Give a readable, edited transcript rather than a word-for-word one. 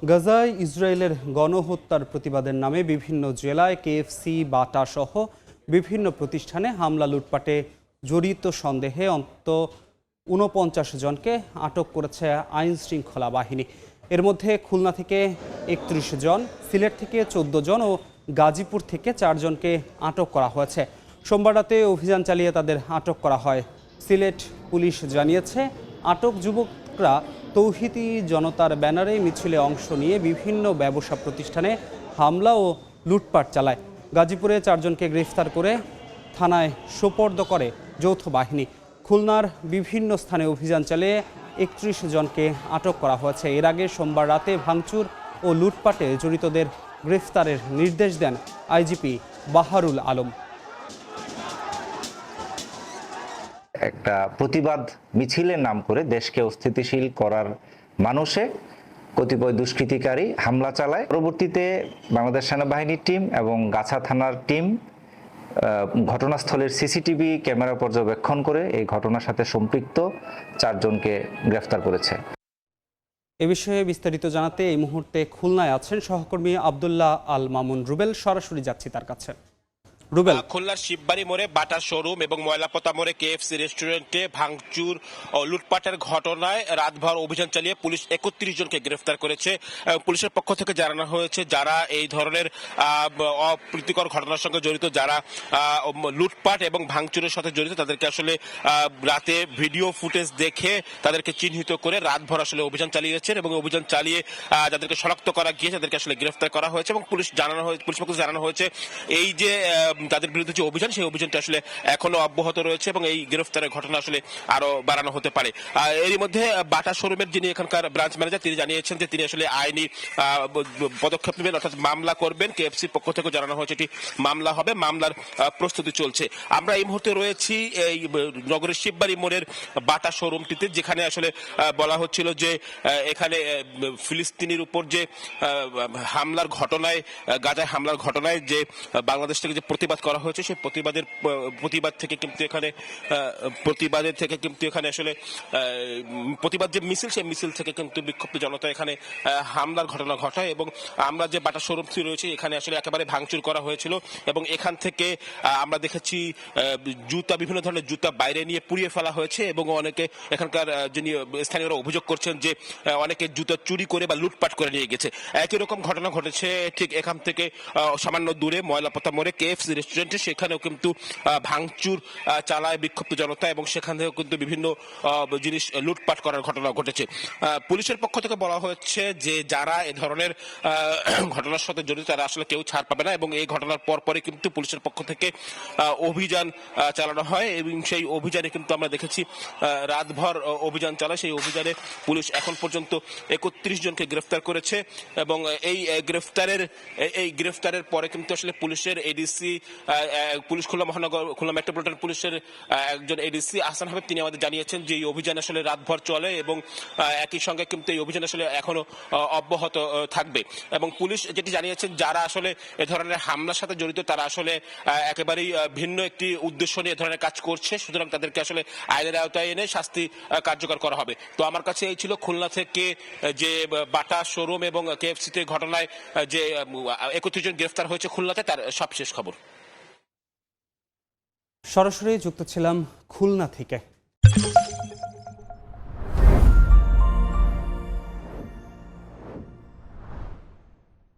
গাজায় ইসরায়েলের গণহত্যার প্রতিবাদের নামে বিভিন্ন জেলায় কেএফসি, বাটা সহ বিভিন্ন প্রতিষ্ঠানে হামলা লুটপাটে জড়িত সন্দেহে অন্তত ৪৯ জনকে আটক করেছে আইন শৃঙ্খলা বাহিনী। এর মধ্যে খুলনা থেকে ৩১ জন, সিলেট থেকে ১৪ জন ও গাজীপুর থেকে ৪ জনকে আটক করা হয়েছে। সোমবার রাতে অভিযান চালিয়ে তাদের আটক করা হয়। সিলেট পুলিশ জানিয়েছে, আটক যুবকরা তৌহিদি জনতার ব্যানারে মিছিলে অংশ নিয়ে বিভিন্ন ব্যবসা প্রতিষ্ঠানে হামলা ও লুটপাট চালায়। গাজীপুরে ৪ জনকে গ্রেফতার করে থানায় সোপর্দ করে যৌথ বাহিনী। খুলনার বিভিন্ন স্থানে অভিযান চালিয়ে ৩১ জনকে আটক করা হয়েছে। এর আগে সোমবার রাতে ভাঙচুর ও লুটপাটে জড়িতদের গ্রেফতারের নির্দেশ দেন আইজিপি বাহারুল আলম। একটা প্রতিবাদ মিছিলের নাম করে দেশকে অস্থিতিশীল করার মানুষে কতিপয় দুষ্কৃতিকারী হামলা চালায়। পরবর্তীতে বাংলাদেশ সেনাবাহিনীর টিম এবং গাছা থানার টিম ঘটনাস্থলের সিসিটিভি ক্যামেরা পর্যবেক্ষণ করে এই ঘটনার সাথে সম্পৃক্ত ৪ জনকে গ্রেফতার করেছে। এ বিষয়ে বিস্তারিত জানাতে এই মুহূর্তে খুলনায় আছেন সহকর্মী আব্দুল্লাহ আল মামুন রুবেল। সরাসরি যাচ্ছি তার কাছে। রুবেল, খুলনার শিববাড়ি মোড়ে বাটা শোরুম এবং ময়লাপোতা মোড়ে কেএফসি রেস্টুরেন্টে ভাঙচুর ও লুটপাটের ঘটনায় রাতভর অভিযান চালিয়ে পুলিশ ৩১ জনকে গ্রেফতার করেছে। পুলিশের পক্ষ থেকে জানানো হয়েছে, যারা এই ধরনের অপ্রীতিকর ঘটনার সঙ্গে জড়িত, যারা লুটপাট এবং ভাঙচুরের সাথে জড়িত, তাদেরকে আসলে রাতে ভিডিও ফুটেজ দেখে তাদেরকে চিহ্নিত করে রাতভর আসলে অভিযান চালিয়েছেন এবং অভিযান চালিয়ে যাদেরকে শনাক্ত করা গিয়ে তাদেরকে আসলে গ্রেফতার করা হয়েছে। এবং পুলিশ পক্ষ থেকে জানানো হয়েছে, এই যে তাদের বিরুদ্ধে যে অভিযান, সেই অভিযানটা আসলে এখনো অব্যাহত রয়েছে এবং এই গ্রেফতারের ঘটনা আসলে আরো বাড়ানো হতে পারে। এরই মধ্যে বাটা শোরুমের যিনি এখানকার ব্রাঞ্চ ম্যানেজার, তিনি জানিয়েছেন যে তিনি আসলে আইনি পদক্ষেপ নেবেন, অর্থাৎ মামলা করবেন। কেএফসির পক্ষ থেকে জানানো হয়েছে এটি মামলা হবে, মামলার প্রস্তুতি চলছে। আমরা এই মুহূর্তে রয়েছি এই নগরের শিববাড়ি মোড়ের বাটা শোরুমটিতে, যেখানে আসলে বলা হচ্ছিল যে এখানে ফিলিস্তিনির উপর যে হামলার ঘটনায়, গাজায় হামলার ঘটনায় যে বাংলাদেশ থেকে যে প্রতিবাদ করা হয়েছে, সেই প্রতিবাদের থেকে কিন্তু আসলে প্রতিবাদ যে মিছিল, সেই মিছিল থেকে কিন্তু বিক্ষুব্ধ জনতা এখানে হামলার ঘটনা ঘটায়। এবং আমরা যে বাটা শোরুমটি রয়েছে, এখানে আসলে একেবারে ভাঙচুর করা হয়েছিল এবং এখান থেকে আমরা দেখেছি জুতা, বিভিন্ন ধরনের জুতা বাইরে নিয়ে পুড়িয়ে ফেলা হয়েছে। এবং অনেকে এখানকার যিনি স্থানীয়রা অভিযোগ করছেন যে অনেকে জুতা চুরি করে বা লুটপাট করে নিয়ে গেছে। একই রকম ঘটনা ঘটেছে ঠিক এখান থেকে সামান্য দূরে ময়লাপোতা মোড়ে কেএফসি রেস্টুরেন্টে, সেখানেও কিন্তু ভাঙচুর চালায় বিক্ষুব্ধ জনতা এবং সেখান থেকেও কিন্তু বিভিন্ন জিনিস লুটপাট করার ঘটনা ঘটেছে। পুলিশের পক্ষ থেকে বলা হচ্ছে যে যারা এ ধরনের ঘটনার সাথে জড়িত, তারা আসলে কেউ ছাড় পাবে না। এবং এই ঘটনার পরপরই কিন্তু পুলিশের পক্ষ থেকে অভিযান চালানো হয় এবং সেই অভিযানে কিন্তু আমরা দেখেছি রাতভর অভিযান চালায়। সেই অভিযানে পুলিশ এখন পর্যন্ত ৩১ জনকে গ্রেফতার করেছে এবং এই গ্রেফতারের পরে কিন্তু আসলে পুলিশের এডিসি, পুলিশ খুলনা মেট্রোপলিটন পুলিশের একজন এডিসি আহসান হাবিব, তিনি আমাদের জানিয়েছেন যে এই অভিযান আসলে রাতভর চলে এবং একই সঙ্গে কিন্তু এই অভিযান আসলে এখনো অব্যাহত থাকবে। এবং পুলিশ যেটি জানিয়েছেন, যারা আসলে এ ধরনের হামলার সাথে জড়িত, তারা আসলে একেবারেই ভিন্ন একটি উদ্দেশ্য নিয়ে এ ধরনের কাজ করছে, সুতরাং তাদেরকে আসলে আইনের আওতায় এনে শাস্তি কার্যকর করা হবে। তো আমার কাছে এই ছিল খুলনা থেকে যে বাটা শোরুম এবং কেএফসিতে ঘটনায় যে ৩১ জন গ্রেফতার হয়েছে খুলনাতে, তার সবশেষ খবর। সরাসরি যুক্ত ছিলাম খুলনা থেকে।